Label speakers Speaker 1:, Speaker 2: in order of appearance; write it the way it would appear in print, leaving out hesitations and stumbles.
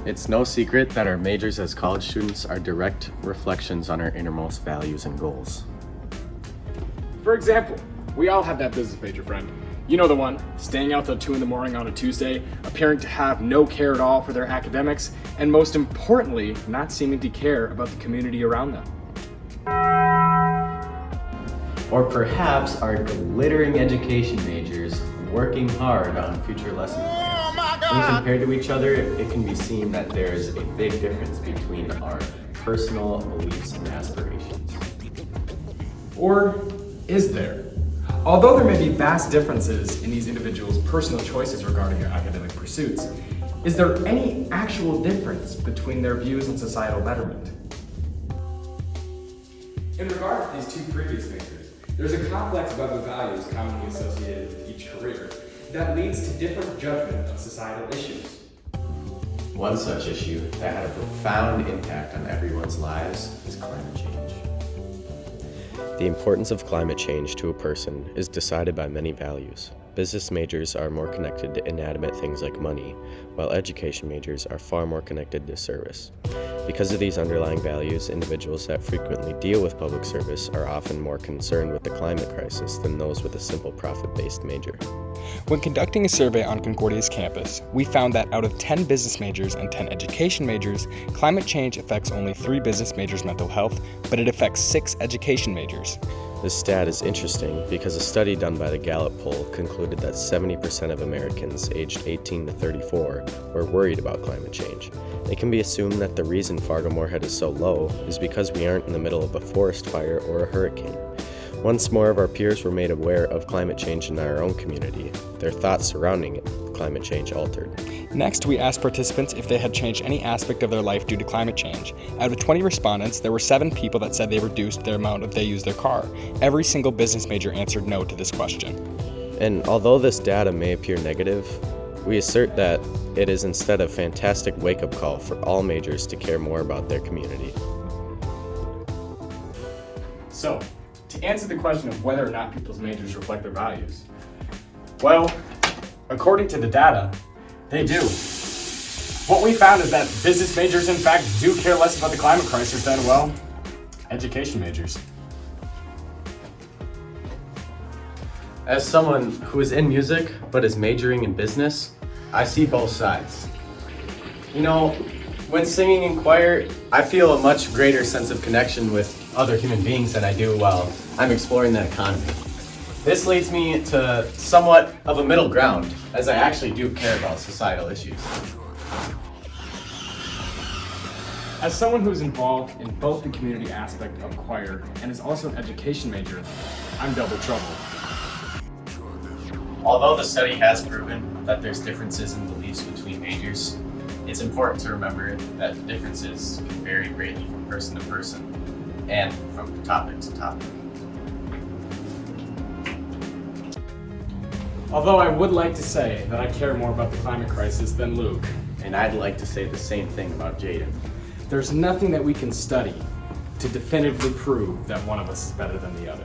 Speaker 1: It's no secret that our majors as college students are direct reflections on our innermost values and goals.
Speaker 2: For example, we all have that business major friend. You know the one, staying out till 2 a.m. on a Tuesday, appearing to have no care at all for their academics, and most importantly, not seeming to care about the community around them.
Speaker 1: Or perhaps our glittering education majors working hard on future lesson plans. When compared to each other, it can be seen that there is a big difference between our personal beliefs and aspirations.
Speaker 2: Or is there? Although there may be vast differences in these individuals' personal choices regarding their academic pursuits, is there any actual difference between their views on societal betterment?
Speaker 3: In regard to these two previous majors, there's a complex web of values commonly associated with each career that leads to different judgment of societal issues.
Speaker 1: One such issue that had a profound impact on everyone's lives is climate change. The importance of climate change to a person is decided by many values. Business majors are more connected to inanimate things like money, while education majors are far more connected to service. Because of these underlying values, individuals that frequently deal with public service are often more concerned with the climate crisis than those with a simple profit-based major.
Speaker 4: When conducting a survey on Concordia's campus, we found that out of 10 business majors and 10 education majors, climate change affects only 3 business majors' mental health, but it affects 6 education majors.
Speaker 1: This stat is interesting because a study done by the Gallup poll concluded that 70% of Americans aged 18 to 34 were worried about climate change. It can be assumed that the reason Fargo-Moorhead is so low is because we aren't in the middle of a forest fire or a hurricane. Once more of our peers were made aware of climate change in our own community, their thoughts surrounding climate change altered.
Speaker 4: Next, we asked participants if they had changed any aspect of their life due to climate change. Out of 20 respondents, there were 7 people that said they reduced their amount they use their car. Every single business major answered no to this question.
Speaker 1: And although this data may appear negative, we assert that it is instead a fantastic wake-up call for all majors to care more about their community.
Speaker 2: So, to answer the question of whether or not people's majors reflect their values, well, according to the data, they do. What we found is that business majors, in fact, do care less about the climate crisis than, well, education majors.
Speaker 1: As someone who is in music but is majoring in business, I see both sides. You know, when singing in choir, I feel a much greater sense of connection with other human beings than I do while I'm exploring the economy. This leads me to somewhat of a middle ground, as I actually do care about societal issues.
Speaker 2: As someone who is involved in both the community aspect of choir and is also an education major, I'm double trouble.
Speaker 1: Although the study has proven that there's differences in beliefs between majors, it's important to remember that the differences can vary greatly from person to person and from topic to topic.
Speaker 2: Although I would like to say that I care more about the climate crisis than Luke,
Speaker 1: And I'd like to say the same thing about Jayden.
Speaker 2: there's nothing that we can study to definitively prove that one of us is better than the other.